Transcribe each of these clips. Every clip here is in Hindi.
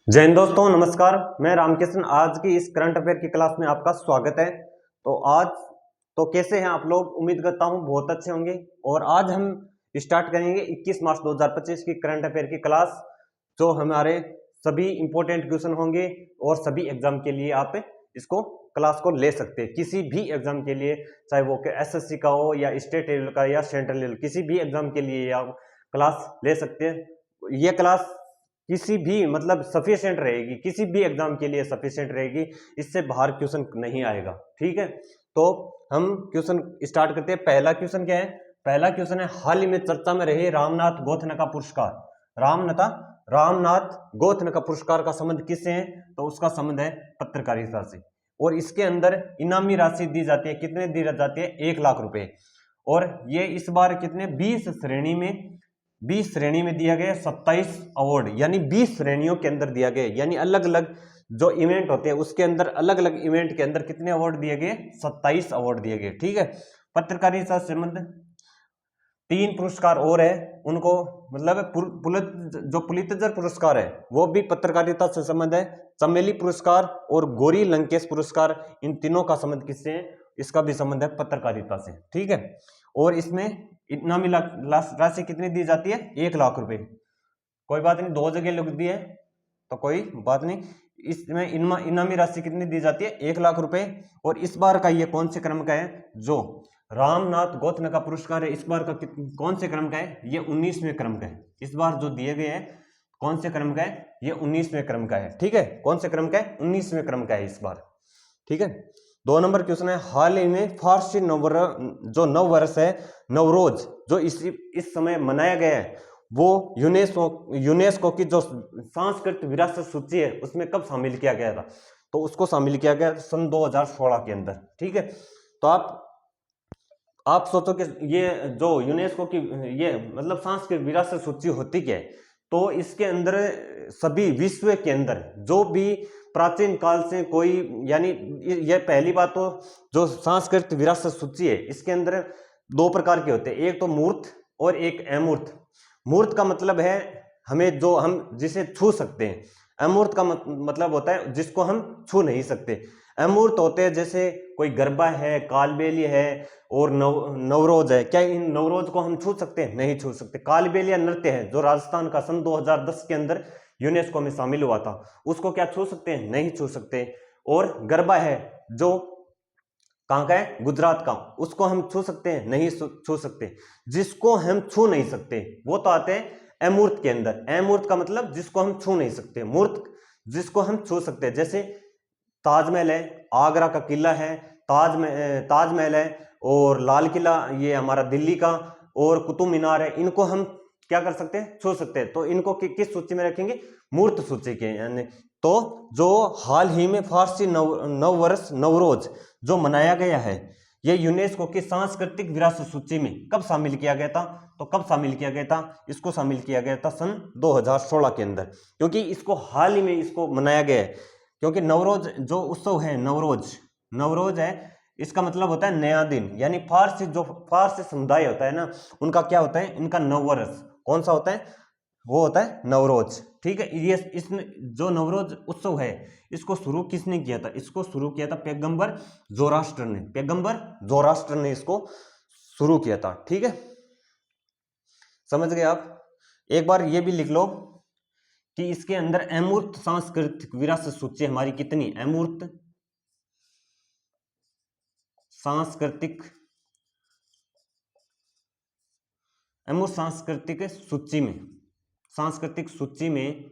जय हिंद दोस्तों, नमस्कार। मैं रामकृष्ण। आज की इस करंट अफेयर की क्लास में आपका स्वागत है। तो आज तो कैसे हैं आप लोग? उम्मीद करता हूं बहुत अच्छे होंगे। और आज हम स्टार्ट करेंगे 21 मार्च 2025 की करंट अफेयर की क्लास, जो हमारे सभी इंपॉर्टेंट क्वेश्चन होंगे और सभी एग्जाम के लिए आप इसको क्लास को ले सकते हैं। किसी भी एग्जाम के लिए, चाहे वो एसएससी का हो या स्टेट लेवल का या सेंट्रल लेवल, किसी भी एग्जाम के लिए आप क्लास ले सकते हैं। ये क्लास किसी भी मतलब सफिशिएंट रहेगी, किसी भी एग्जाम के लिए सफिशिएंट रहेगी, इससे बाहर क्वेश्चन नहीं आएगा। ठीक है, तो हम क्वेश्चन स्टार्ट करते हैं। पहला क्वेश्चन क्या है? पहला क्वेश्चन है, हाल ही में चर्चा में रहे रामनाथ गोथनका पुरस्कार। रामनाथ गोथनका पुरस्कार का संबंध किससे है? तो उसका संबंध है पत्रकारिता से। और इसके अंदर इनामी राशि दी जाती है। कितने दी जाती है? 1 लाख रुपए। और ये इस बार कितने 20 श्रेणी में दिया गया 27 अवार्ड, यानी 20 श्रेणियों के अंदर दिया गया, यानी अलग अलग जो इवेंट होते हैं उसके अंदर, अलग अलग इवेंट के अंदर कितने अवार्ड दिए गए? 27 अवार्ड दिए गए। ठीक है, पत्रकारिता से संबंध 3 पुरस्कार और है उनको, मतलब जो पुलित्जर पुरस्कार है वो भी पत्रकारिता से संबंध है। चमेली पुरस्कार और गौरी लंकेश पुरस्कार, इन तीनों का संबंध किससे है? इसका भी संबंध है पत्रकारिता से। ठीक है, और इसमें इनामी राशि कितनी दी जाती है? 1 लाख रुपए। कोई बात नहीं, 2 जगह लिख दिए तो कोई बात नहीं। इसमें इनामी राशि कितनी दी जाती है? 1 लाख रुपए। और इस बार का ये कौन से क्रम का है? जो रामनाथ गोथनका पुरस्कार है, इस बार का कौन से क्रम का है? ये 19वें क्रम का है। इस बार जो दिए गए हैं कौन से क्रम का है? ये 19वें क्रम का है। ठीक है, कौन से क्रम का है? 19वें क्रम का है इस बार। ठीक है, 2 नंबर क्वेश्चन है, हाल ही में फारसी नव वर्ष है नवरोज, जो इस समय मनाया गया है, वो यूनेस्को की जो सांस्कृतिक विरासत सूची है उसमें कब शामिल किया गया था? तो उसको शामिल किया गया सन 2016 के अंदर। ठीक है, तो आप सोचो कि ये जो यूनेस्को की ये मतलब सांस्कृतिक विरासत सूची होती क्या है? तो इसके अंदर सभी विश्व के अंदर जो भी प्राचीन काल से कोई, यानी ये पहली बात, तो जो सांस्कृतिक विरासत सूची है इसके अंदर 2 प्रकार के होते हैं, एक तो मूर्त और एक अमूर्त। मूर्त का मतलब है हमें जो हम जिसे छू सकते हैं, अमूर्त का मतलब होता है जिसको हम छू नहीं सकते। अमूर्त होते हैं जैसे कोई गरबा है, कालबेली है और नवरोज है। क्या इन नवरोज को हम छू सकते हैं? नहीं छू सकते। कालबेलिया नृत्य है जो राजस्थान का सन 2010 के अंदर यूनेस्को में शामिल हुआ था, उसको क्या छू सकते हैं? नहीं छू सकते। और गरबा है जो कहाँ का है? गुजरात का, उसको हम छू सकते हैं? नहीं छू सकते। जिसको हम छू नहीं सकते वो तो आते हैं अमूर्त के अंदर। अमूर्त का मतलब जिसको हम छू नहीं सकते, मूर्त जिसको हम छू सकते हैं। जैसे ताजमहल है, आगरा का किला है, ताजमहल है, और लाल किला ये हमारा दिल्ली का, और कुतुब मीनार है, इनको हम क्या कर सकते हैं? छू सकते हैं। तो इनको किस सूची में रखेंगे? मूर्त सूची के। यानी तो जो हाल ही में फारसी नव वर्ष नवरोज जो मनाया गया है, ये यूनेस्को की सांस्कृतिक विरासत सूची में कब शामिल किया गया था? तो कब शामिल किया गया था? इसको शामिल किया गया था सन 2016 के अंदर, क्योंकि इसको हाल ही में इसको मनाया गया है। क्योंकि नवरोज जो उत्सव है, नवरोज है, इसका मतलब होता है नया दिन। यानी फारसी समुदाय होता है ना, उनका क्या होता है? इनका नववर्ष कौन सा होता है? वो होता है नवरोज। ठीक है, ये जो नवरोज उत्सव है इसको शुरू किसने किया था? इसको शुरू किया था पैगंबर जोराष्ट्र ने इसको शुरू किया था। ठीक है, समझ गए आप? एक बार ये भी लिख लो कि इसके अंदर अमूर्त सांस्कृतिक विरासत सूची हमारी कितनी? अमूर्त सांस्कृतिक सांस्कृतिक सूची में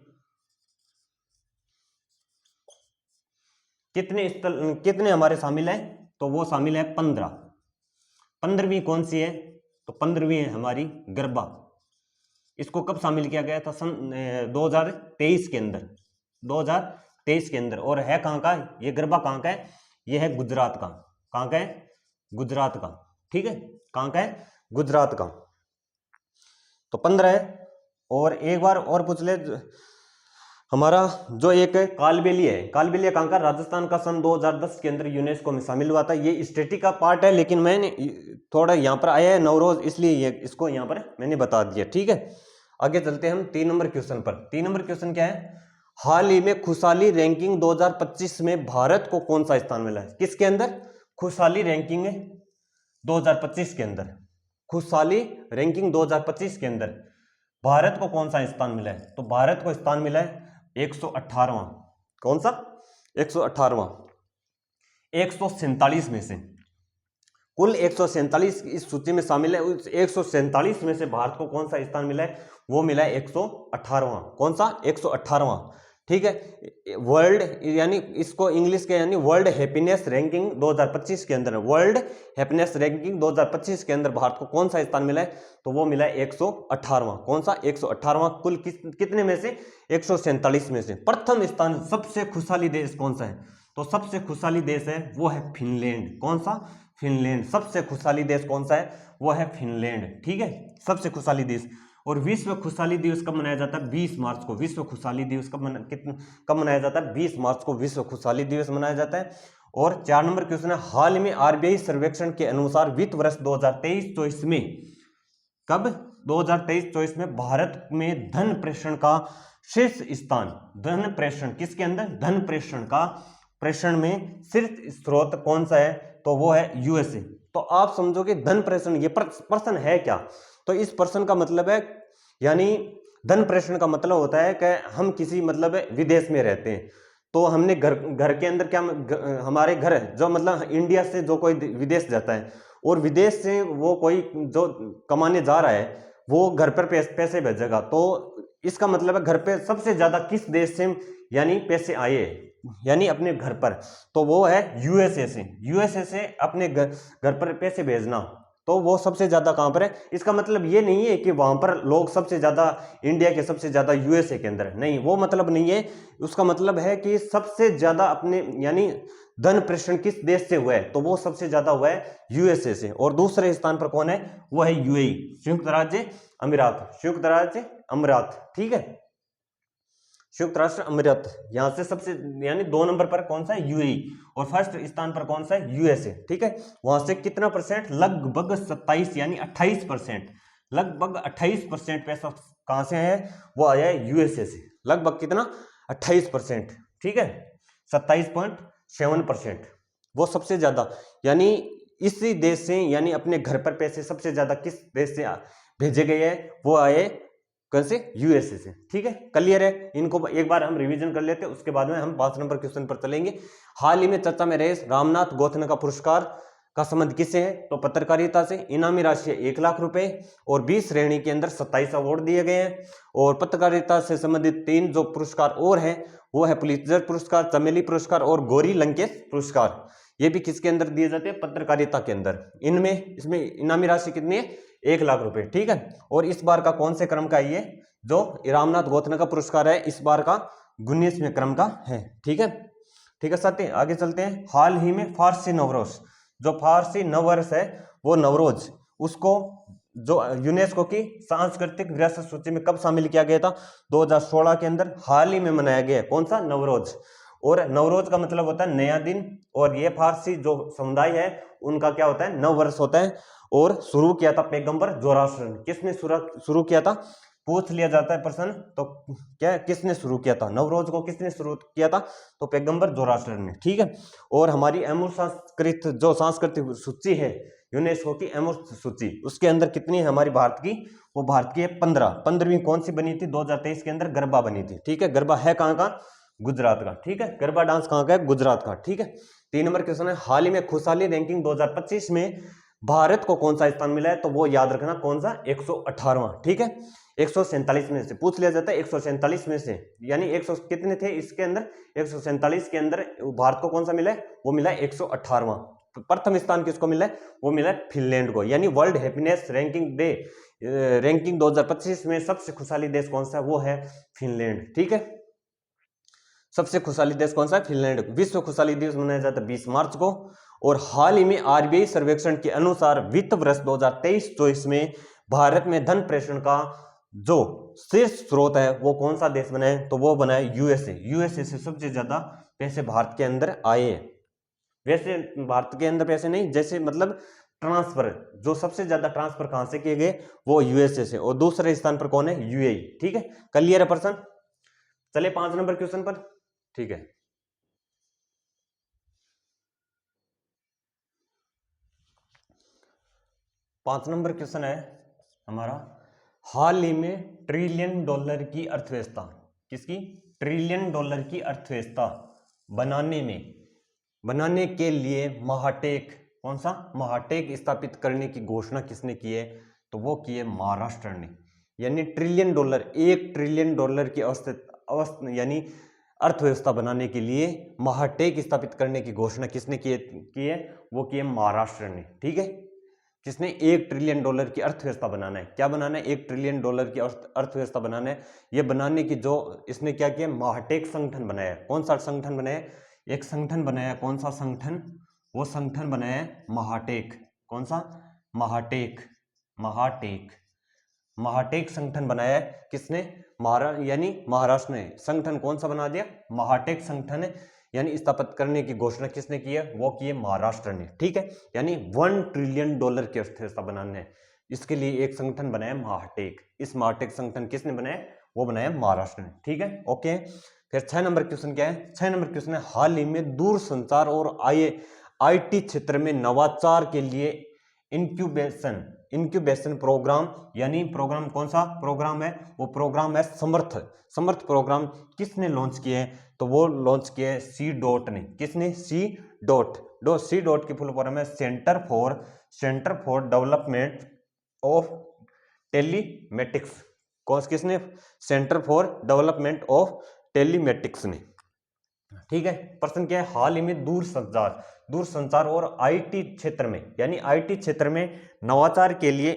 कितने हमारे शामिल है? तो वो शामिल है 15। 15वीं कौन सी है? तो 15वीं है हमारी गरबा। इसको कब शामिल किया गया था? सन 2023 के अंदर। 2023 के अंदर। और है कहाँ का ये गरबा? कहाँ का है? ये है गुजरात का। कहाँ का है? गुजरात का। ठीक है, कहाँ का है? गुजरात का। तो 15 है। और एक बार और पूछ ले, हमारा जो एक कालबेलिया है, कालबेलिया कहाँ का? राजस्थान का, सन 2010 के अंदर यूनेस्को में शामिल हुआ था। ये स्टेटिक का पार्ट है, लेकिन मैंने थोड़ा यहाँ पर आया है नवरोज, इसलिए ये इसको यहाँ पर मैंने बता दिया। ठीक है, आगे चलते हैं हम 3 नंबर क्वेश्चन पर। 3 नंबर क्वेश्चन क्या है? हाल ही में खुशहाली रैंकिंग 2025 में भारत को कौन सा स्थान मिला है? किसके अंदर? खुशहाली रैंकिंग 2025 के अंदर, खुशहाली रैंकिंग 2025 के अंदर भारत को कौन सा स्थान मिला है? तो भारत को स्थान मिला है 118वां। कौन सा? 118वां। 147 में से, कुल 147 इस सूची में शामिल है, उस 147 में से भारत को कौन सा स्थान मिला है? वो मिला है 118वां। कौन सा? 118वां। ठीक है। वर्ल्ड यानी इसको इंग्लिश के यानी वर्ल्ड हैप्पीनेस रैंकिंग 2025 के अंदर, वर्ल्ड हैप्पीनेस रैंकिंग 2025 के अंदर भारत को कौन सा स्थान मिला है? तो वो मिला है 118वां। कौन सा? 118वां। कुल कितने में से? 147 में से। प्रथम स्थान सबसे खुशहाली देश कौन सा है? तो सबसे खुशहाली देश है वो है फिनलैंड। कौन सा? फिनलैंड। सबसे खुशहाली देश कौन सा है? वो है फिनलैंड। ठीक है, सबसे खुशहाली देश। और विश्व खुशहाली दिवस कब मनाया जाता है? 20 मार्च को। विश्व खुशहाली दिवस कब मनाया जाता है? 20 मार्च को विश्व खुशहाली दिवस मनाया जाता है। और 4 नंबर क्वेश्चन है, हाल ही में आरबीआई सर्वेक्षण के अनुसार वित्त वर्ष 2023-24 में, कब? 2023-24 में भारत में धन प्रेषण का शीर्ष स्थान, धन प्रेषण किसके अंदर? धन प्रेषण का प्रेषण में शीर्ष स्रोत कौन सा है? तो वो है यूएसए। तो आप समझोगे धन प्रेषण ये प्रश्न है क्या? तो इस प्रश्न का मतलब है, यानी धन प्रेषण का मतलब होता है कि हम किसी मतलब विदेश में रहते हैं, तो हमने घर के अंदर क्या, हमारे घर जो मतलब इंडिया से जो कोई विदेश जाता है और विदेश से वो कोई जो कमाने जा रहा है वो घर पर पैसे भेजेगा, तो इसका मतलब है घर पे सबसे ज्यादा किस देश से यानी पैसे आए, यानी अपने घर पर, तो वो है यूएसए से। यूएसए से अपने घर पर पैसे भेजना, तो वो सबसे ज्यादा कहां पर है? इसका मतलब ये नहीं है कि वहां पर लोग सबसे ज्यादा इंडिया के सबसे ज्यादा यूएसए के अंदर, नहीं, वो मतलब नहीं है। उसका मतलब है कि सबसे ज्यादा अपने यानी धन प्रेषण किस देश से हुआ है? तो वो सबसे ज्यादा हुआ है यूएसए से। और दूसरे स्थान पर कौन है? वो है यूएई, संयुक्त राज्य अमीरात, संयुक्त राज्य अमीरात। ठीक है, संयुक्त राष्ट्र अमीरात, यहां से सबसे यानी 2 नंबर पर कौन सा है? यूएई। और फर्स्ट स्थान पर कौन सा है? यूएसए। ठीक है, वहां से कितना परसेंट? लगभग 27 यानी 28%, लगभग 28% पैसा कहां से है? वो आया है यूएसए से। लगभग कितना? 28%। ठीक है, 27.7%। वो सबसे ज्यादा यानी इसी देश से, यानी अपने घर पर पैसे सबसे ज्यादा किस देश से भेजे गए हैं? वो आए कैसे? यूएसए से। ठीक है, क्लियर है? इनको एक बार हम रिवीजन कर लेते हैं, उसके बाद में हम 5 नंबर क्वेश्चन पर चलेंगे। हाल ही में चर्चा में रहे रामनाथ गोखले पुरस्कार का संबंध किससे है? तो पत्रकारिता से। इनामी राशि है 1 लाख रुपए और 20 श्रेणी के अंदर 27 अवार्ड दिए गए हैं। और पत्रकारिता से संबंधित 3 जो पुरस्कार और हैं वो है पुलित्जर पुरस्कार, चमेली पुरस्कार और गौरी लंकेश पुरस्कार। ये भी किसके अंदर दिए जाते हैं? पत्रकारिता के अंदर। इसमें इनामी राशि कितनी है? 1 लाख रुपए। ठीक है, और इस बार का कौन से क्रम का ये जो रामनाथ गोखले का पुरस्कार है, इस बार का 19वें क्रम का है। ठीक है, ठीक है साथी, आगे चलते हैं। हाल ही में फारसी नवरोज, जो फारसी नववर्ष है वो नवरोज, उसको जो यूनेस्को की सांस्कृतिक विरासत सूची में कब शामिल किया गया था? 2016 के अंदर हाल ही में मनाया गया। कौन सा? नवरोज। और नवरोज का मतलब होता है नया दिन, और ये फारसी जो समुदाय है उनका क्या होता है? नव वर्ष होता है। और शुरू किया था पैगंबर जोरास्ट्र ने। किसने शुरू किया था? पूछ लिया जाता है प्रश्न, तो क्या किसने शुरू किया था? नवरोज को किसने शुरू किया था? तो पैगंबर जोरास्ट्र ने। ठीक है, और हमारी अमूर्त जो सांस्कृतिक सूची है यूनेस्को की अमूर्त सूची, उसके अंदर कितनी है हमारी भारत की? वो भारत की है 15वीं कौन सी बनी थी? 2023 के अंदर गरबा बनी थी। ठीक है, गरबा है कहाँ का? गुजरात का। ठीक है, गरबा डांस कहाँ का है? गुजरात का। ठीक है, 3 नंबर क्वेश्चन है, हाल ही में खुशहाली रैंकिंग 2025 में भारत को कौन सा स्थान मिला है? तो वो याद रखना कौन सा? 118वां। ठीक है, 147 में से पूछ लिया जाता है, 147 में से, यानी 100 कितने थे इसके अंदर? 147 के अंदर भारत को कौन सा मिला है? वो मिला है 118वां। प्रथम स्थान किसको मिला है? वो मिला है फिनलैंड को। यानी वर्ल्ड हैप्पीनेस रैंकिंग 2025 में सबसे खुशहाली देश कौन सा है? वो है फिनलैंड। ठीक है, सबसे खुशहाली देश कौन सा है? फिनलैंड। विश्व खुशहाली दिवस मनाया जाता है 20 मार्च को। और हाल ही में आरबीआई सर्वेक्षण के अनुसार वित्त वर्ष 2023-24 में भारत में धन प्रेषण का जो शीर्ष स्रोत है वो कौन सा देश बना है? तो वो बना है यूएसए। यूएसए से सबसे ज्यादा पैसे भारत के अंदर आए। वैसे भारत के अंदर पैसे नहीं, जैसे मतलब ट्रांसफर, जो सबसे ज्यादा ट्रांसफर कहां से किए गए? वो यूएसए से। और दूसरे स्थान पर कौन है? यूएई। ठीक है, क्लियर है पर्सन? चले 5 नंबर क्वेश्चन पर। ठीक है, 5 नंबर क्वेश्चन है हमारा, हाल ही में ट्रिलियन डॉलर की अर्थव्यवस्था, किसकी? ट्रिलियन डॉलर की अर्थव्यवस्था बनाने के लिए महाटेक, कौन सा? महाटेक स्थापित करने की घोषणा किसने की है? तो वो की है महाराष्ट्र ने। यानी ट्रिलियन डॉलर, 1 ट्रिलियन डॉलर की यानी अर्थव्यवस्था बनाने के लिए महाटेक स्थापित करने की घोषणा किसने की है? वो की है महाराष्ट्र ने। ठीक है, किसने? 1 ट्रिलियन डॉलर की अर्थव्यवस्था बनाना है। क्या बनाना है? 1 ट्रिलियन डॉलर की अर्थव्यवस्था बनाना है। ये बनाने की जो इसने क्या किया? महाटेक संगठन बनाया है। कौन सा संगठन बनाया? एक संगठन बनाया। कौन सा संगठन? वो संगठन बनाया है महाटेक। कौन सा? महाटेक। महाटेक संगठन बनाया है किसने? यानी महाराष्ट्र ने। संगठन कौन सा बना दिया? महाटेक संगठन है, यानी स्थापित करने की घोषणा किसने की है? वो की है महाराष्ट्र ने। ठीक है, यानी 1 ट्रिलियन डॉलर की अर्थव्यवस्था बनाने है, इसके लिए एक संगठन बनाया महाटेक। इस महाटेक संगठन किसने बनाया? वो बनाया महाराष्ट्र ने। ठीक है, ओके। फिर 6 नंबर क्वेश्चन क्या है? 6 नंबर क्वेश्चन है, हाल ही में दूरसंचार और IT क्षेत्र में नवाचार के लिए इंक्यूबेशन प्रोग्राम, यानी प्रोग्राम कौन सा प्रोग्राम है? वो प्रोग्राम है समर्थ प्रोग्राम। किसने लॉन्च किए हैं? तो वो लॉन्च किए है सी डॉट ने। किसने? सी डॉट की फुल फॉर्म है centre for development of telematics. किसने? Centre for development of telematics ने। ठीक है, प्रश्न क्या है? हाल ही में दूरसंचार और IT क्षेत्र में, यानी IT क्षेत्र में नवाचार के लिए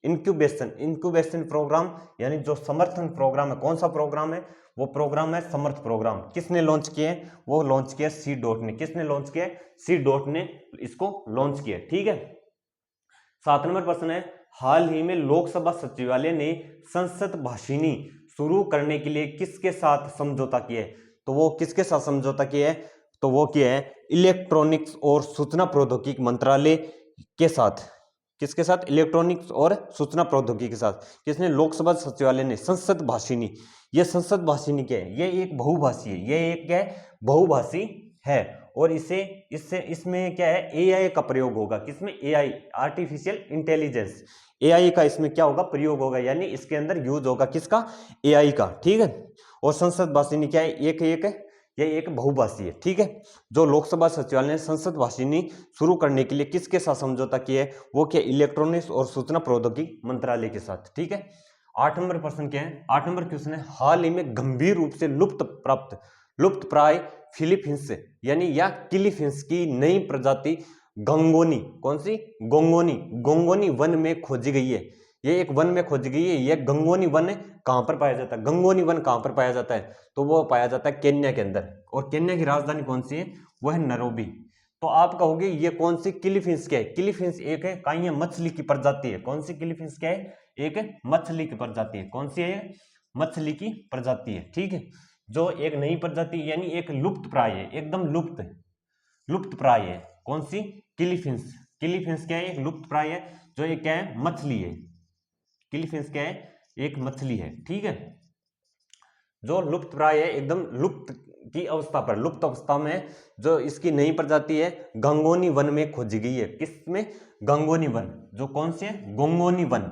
इंक्यूबेशन प्रोग्राम, यानी जो समर्थन प्रोग्राम है, कौन सा प्रोग्राम है? वो प्रोग्राम है समर्थ प्रोग्राम। किसने लॉन्च किए? वो लॉन्च किया सी डॉट ने। किसने लॉन्च किया? सी डॉट ने इसको लॉन्च किया। ठीक है, 7 नंबर प्रश्न है, हाल ही में लोकसभा सचिवालय ने संसद भाषिनी शुरू करने के लिए किसके साथ समझौता किया है? तो वो किसके साथ समझौता किया है? तो वो किया है इलेक्ट्रॉनिक्स और सूचना प्रौद्योगिकी मंत्रालय के साथ। किसके साथ? इलेक्ट्रॉनिक्स और सूचना प्रौद्योगिकी के साथ। किसने? लोकसभा सचिवालय ने। संसद भाषिनी, ये संसद भाषिनी क्या है? ये एक बहुभाषी है। ये एक क्या है? बहुभाषी है। और इसमें क्या है? AI का प्रयोग होगा। किसमें? AI, artificial intelligence. AI का इसमें क्या होगा? प्रयोग होगा, यानी इसके अंदर यूज होगा किसका? AI का। ठीक है, और संसद भाषिनी क्या है? ये एक बहुभाषी है। ठीक है, जो लोकसभा सचिवालय ने संसद भाषिनी शुरू करने के लिए किसके साथ समझौता किया है? वो क्या? इलेक्ट्रॉनिक्स और सूचना प्रौद्योगिकी मंत्रालय के साथ। ठीक है, 8 नंबर प्रश्न क्या है? 8 नंबर क्वेश्चन है, हाल ही में गंभीर रूप से लुप्त प्राय फिलीपींस यानी या किलीफिंस की नई प्रजाति गंगोनी, कौन सी? गोंगोनी वन में खोजी गई है। ये एक वन में खोजी गई है। यह गंगोनी वन कहां पर पाया जाता है? गंगोनी वन कहां पर पाया जाता है? तो वो पाया जाता है केन्या के अंदर। और केन्या की राजधानी कौन सी है? वो है नैरोबी। तो आप कहोगे ये कौन सी किलीफिंस क्या है? किलीफिंस एक है काइया मछली की प्रजाति है। कौन सी किलीफिंस क्या है? एक मछली की प्रजाति है। कौन सी है? मछली की प्रजाति है। ठीक है, जो एक नई प्रजाति, यानी एक लुप्त प्राय है, एकदम लुप्त प्राय है। कौन सी? किलीफिंस क्या है? एक लुप्त प्राय है। जो ये क्या है? मछली है। किलीफिंस क्या है? एक मछली है। ठीक है, जो लुप्त प्राय है, एकदम लुप्त अवस्था में जो इसकी नई प्रजाति है, गंगोनी वन में खोजी गई है। किसमें? गंगोनी वन। जो कौन से है? गोंगोनी वन।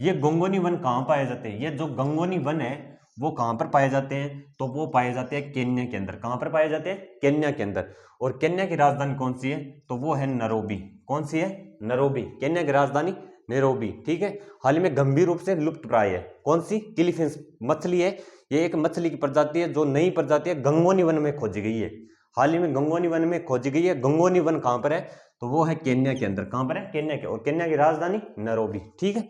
ये गोंगोनी वन कहां पाए जाते हैं? ये जो गंगोनी वन है वो कहां पर पाए जाते हैं? तो वो पाए जाते हैं केन्या के अंदर। कहां पर पाए जाते हैं? केन्या के अंदर। और केन्या की राजधानी कौन सी है? तो वो है नैरोबी। कौन सी है? नैरोबी। केन्या की राजधानी नैरोबी। ठीक है, हाल ही में गंभीर रूप से लुप्त प्राय है। कौन सी? किलीफिंस मछली है। ये एक मछली की प्रजाति है, जो नई प्रजाति है, गंगोनी वन में खोजी गई है। हाल ही में गंगोनी वन में खोजी गई है। गंगोनी वन कहां पर है? तो वो है केन्या के अंदर। कहां पर है? केन्या के। और केन्या की राजधानी नैरोबी। ठीक है,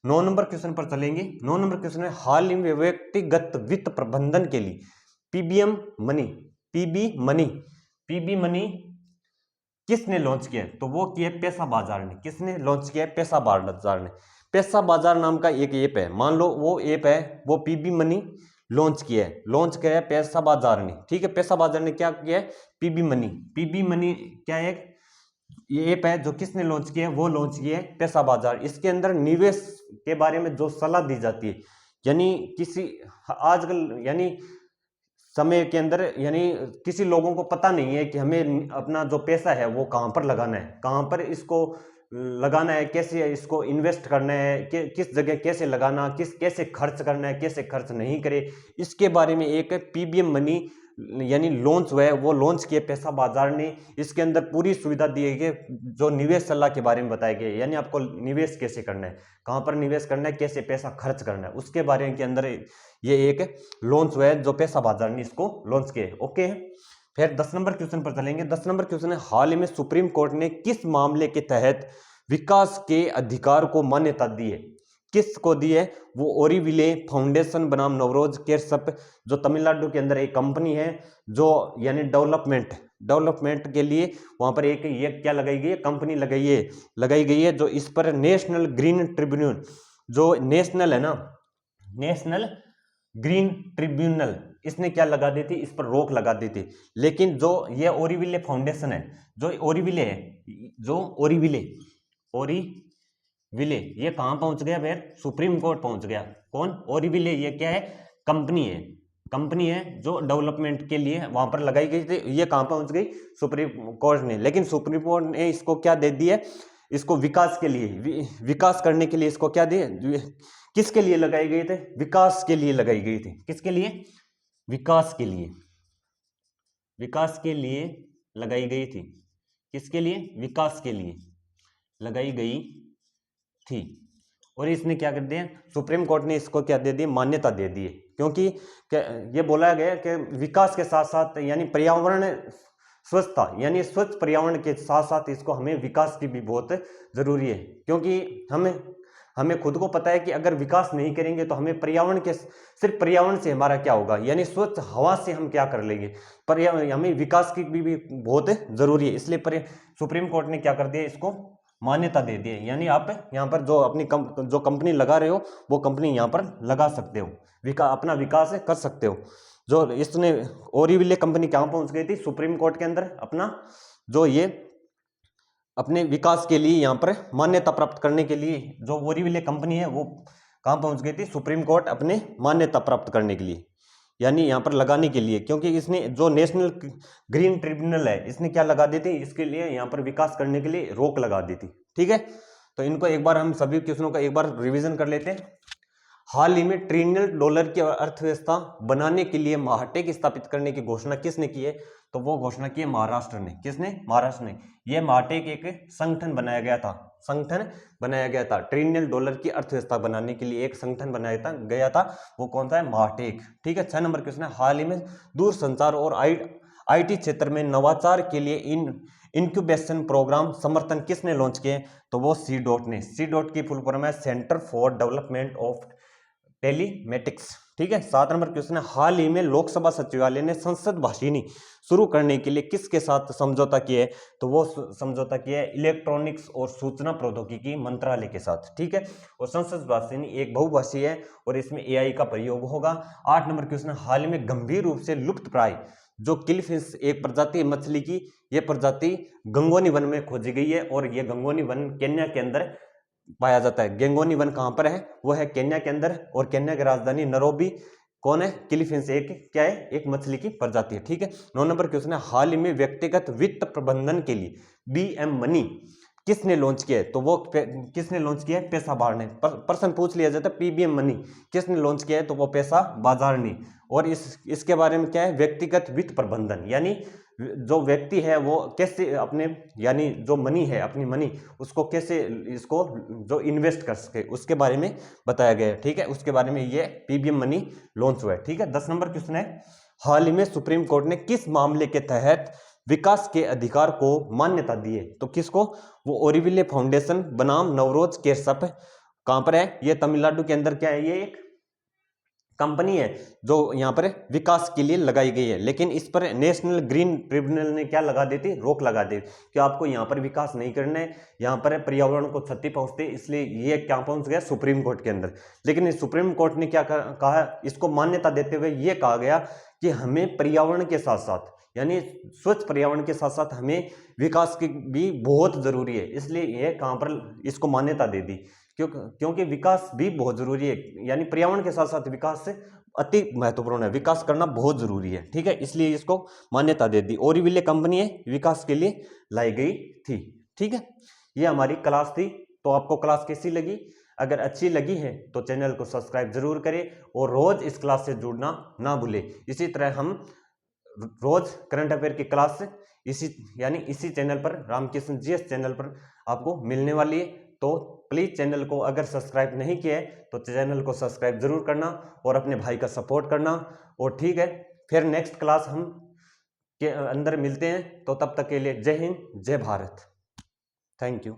9 नंबर क्वेश्चन पर चलेंगे। 9 नंबर क्वेश्चन है, हाल ही में व्यक्तिगत वित्त प्रबंधन के लिए पीबी मनी किसने लॉन्च किया? तो वो किया पैसा बाजार ने। किसने लॉन्च किया? पैसा बाजार ने। पैसा बाजार नाम का एक ऐप है, मान लो वो ऐप है, वो पीबी मनी लॉन्च किया है पैसा बाजार ने। ठीक है, पैसा बाजार ने क्या किया है? पीबी मनी क्या है? ये ऐप है जो किसने लॉन्च किया है? वो लॉन्च किया है पैसा बाजार। इसके अंदर निवेश के बारे में जो सलाह दी जाती है, यानी आजकल यानी समय के अंदर यानी किसी लोगों को पता नहीं है कि हमें अपना जो पैसा है वो कहाँ पर लगाना है, कहाँ पर इसको लगाना है, कैसे इसको इन्वेस्ट करना है, किस जगह कैसे लगाना, कैसे खर्च करना है, कैसे खर्च नहीं करे, इसके बारे में एक पीबीएम मनी यानी लॉन्च हुआ है, वो लॉन्च किए पैसा बाजार ने। इसके अंदर पूरी सुविधा दी गई, जो निवेश सलाह के बारे में बताया गया है, यानी आपको निवेश कैसे करना है, कहाँ पर निवेश करना है, कैसे पैसा खर्च करना है, उसके बारे के अंदर ये एक लॉन्च हुआ है जो पैसा बाजार ने इसको लॉन्च किया। ओके, फिर 10 नंबर क्वेश्चन पर चलेंगे। 10 नंबर क्वेश्चन है, हाल ही में सुप्रीम कोर्ट ने किस मामले के तहत विकास के अधिकार को मान्यता दी है? किसको दी है? वो ओरीविले फाउंडेशन बनाम नवरोज केरसप, जो तमिलनाडु के अंदर एक कंपनी है, जो यानी डेवलपमेंट के लिए वहां पर एक ये क्या लगाई गई है, कंपनी लगाई गई है, जो इस पर नेशनल ग्रीन ट्रिब्यूनल, जो नेशनल है ना, नेशनल ग्रीन ट्रिब्यूनल, इसने क्या लगा दी थी, इस पर रोक लगा दी थी। लेकिन जो ये ओरीविले फाउंडेशन है, जो ओरीविले है, जो ओरीविले ये कहां पहुंच गया? फिर सुप्रीम कोर्ट पहुंच गया। कौन? ओरीविले, ये क्या है? कंपनी है जो डेवलपमेंट के लिए वहां पर लगाई गई थी। ये कहां पहुंच गई? सुप्रीम कोर्ट ने। लेकिन सुप्रीम कोर्ट ने इसको क्या दे दिया? इसको विकास के लिए, विकास करने के लिए इसको क्या दिए? किसके लिए लगाई गई थे? विकास के लिए लगाई गई थी। किसके लिए? विकास के लिए, विकास के लिए लगाई गई थी। किसके लिए? विकास के लिए लगाई गई थी। और इसने क्या कर दिया? सुप्रीम कोर्ट ने इसको क्या दे दी? मान्यता दे दी है। क्योंकि ये बोला गया कि विकास के साथ साथ यानी पर्यावरण स्वच्छता, यानी स्वच्छ पर्यावरण के साथ साथ इसको हमें विकास की भी बहुत जरूरी है। क्योंकि हमें खुद को पता है कि अगर विकास नहीं करेंगे तो हमें सिर्फ पर्यावरण से हमारा क्या होगा, यानी स्वच्छ हवा से हम क्या कर लेंगे, पर्यावरण, हमें विकास की भी बहुत जरूरी है। इसलिए सुप्रीम कोर्ट ने क्या कर दिया? इसको मान्यता दे दी है। यानी आप यहाँ पर जो अपनी जो कंपनी लगा रहे हो, वो कंपनी यहाँ पर लगा सकते हो, अपना विकास कर सकते हो। जो इसने ओरीविले कंपनी कहाँ पहुंच गई थी? सुप्रीम कोर्ट के अंदर अपना जो ये अपने विकास के लिए यहाँ पर मान्यता प्राप्त करने के लिए, जो ओरीविले कंपनी है वो कहाँ पहुंच गई थी? सुप्रीम कोर्ट, अपने मान्यता प्राप्त करने के लिए, यानी यहाँ पर लगाने के लिए। क्योंकि इसने जो नेशनल ग्रीन ट्रिब्यूनल है, इसने क्या लगा दी थी? इसके लिए यहाँ पर विकास करने के लिए रोक लगा दी थी। ठीक है, तो इनको एक बार हम सभी क्वेश्चनों का एक बार रिवीजन कर लेते हैं। हाल ही में $1 ट्रिलियन की अर्थव्यवस्था बनाने के लिए महाटेक स्थापित करने की घोषणा किसने की है? तो वो घोषणा की है महाराष्ट्र ने। किसने? महाराष्ट्र ने। यह महाटेक एक संगठन बनाया गया था, $1 ट्रिलियन की अर्थव्यवस्था बनाने के लिए एक संगठन बनाया गया था। वो कौन सा है? महाटेक। ठीक है, 6 नंबर क्वेश्चन है, हाल ही में दूरसंचार और आईटी क्षेत्र में नवाचार के लिए इंक्यूबेशन प्रोग्राम समर्थन किसने लॉन्च किए? तो वो C.DOT ने। C.DOT की फुल फॉर्म है centre for development of telematics. ठीक है, 7 नंबर क्वेश्चन है, हाल ही में लोकसभा सचिवालय ने संसद भाषिनी शुरू करने के लिए किसके साथ समझौता किया है? तो वो समझौता किया है इलेक्ट्रॉनिक्स और सूचना प्रौद्योगिकी मंत्रालय के साथ। ठीक है, और संसद भाषिनी एक बहुभाषी है और इसमें AI का प्रयोग होगा। 8 नंबर क्वेश्चन है, हाल ही में गंभीर रूप से लुप्त प्राय जो किलफिश एक प्रजाति मछली की, यह प्रजाति गंगोनी वन में खोजी गई है, और यह गंगोनी वन केन्या के अंदर पाया जाता है। गंगोनी वन कहां पर है? वो है केन्या के अंदर, और केन्या की राजधानी नैरोबी। कौन है? किलीफिश एक क्या है? एक मछली की प्रजाति है। ठीक है, 9 नंबर क्वेश्चन है, हाल ही में व्यक्तिगत वित्त प्रबंधन के लिए BM मनी किसने लॉन्च किया है? तो वो किसने लॉन्च किया है? पैसा बाजार ने। प्रश्न पूछ लिया जाता है PBM मनी किसने लॉन्च किया है? तो वो पैसा बाजार ने। और इसके बारे में क्या है? व्यक्तिगत वित्त प्रबंधन, यानी जो व्यक्ति है वो कैसे अपने, यानी जो मनी है, अपनी मनी उसको कैसे इसको जो इन्वेस्ट कर सके, उसके बारे में बताया गया है। ठीक है, उसके बारे में ये PBM मनी लॉन्च हुआ है। ठीक है, 10 नंबर क्वेश्चन है, हाल ही में सुप्रीम कोर्ट ने किस मामले के तहत विकास के अधिकार को मान्यता दी है? तो किसको? वो ओरीविले फाउंडेशन बनाम नवरोज केरसप। कहां पर है? ये तमिलनाडु के अंदर क्या है? ये एक कंपनी है जो यहाँ पर विकास के लिए लगाई गई है। लेकिन इस पर नेशनल ग्रीन ट्रिब्यूनल ने क्या लगा दी थी? रोक लगा दी कि आपको यहाँ पर विकास नहीं करना है, यहाँ पर पर्यावरण को क्षति पहुंचती, इसलिए ये क्या पहुंच गया? सुप्रीम कोर्ट के अंदर। लेकिन सुप्रीम कोर्ट ने क्या कहा? इसको मान्यता देते हुए ये कहा गया कि हमें पर्यावरण के साथ साथ, यानी स्वच्छ पर्यावरण के साथ साथ हमें विकास की भी बहुत जरूरी है। इसलिए ये कहां पर इसको मान्यता दे दी, क्योंकि विकास भी बहुत जरूरी है, यानी पर्यावरण के साथ साथ विकास से अति महत्वपूर्ण है, विकास करना बहुत जरूरी है, ठीक है, इसलिए इसको मान्यता दे दी। ओरिविले कंपनी विकास के लिए लाई गई थी, ठीक है। ये हमारी क्लास थी। तो आपको क्लास कैसी लगी? अगर अच्छी लगी है तो चैनल को सब्सक्राइब जरूर करें और रोज इस क्लास से जुड़ना ना भूलें। इसी तरह हम रोज करंट अफेयर की क्लास इसी चैनल पर, रामकृष्ण जीएस चैनल पर आपको मिलने वाली है। तो प्लीज चैनल को अगर सब्सक्राइब नहीं किया है तो चैनल को सब्सक्राइब जरूर करना और अपने भाई का सपोर्ट करना। और ठीक है, फिर नेक्स्ट क्लास हम के अंदर मिलते हैं। तो तब तक के लिए जय हिंद, जय भारत, थैंक यू।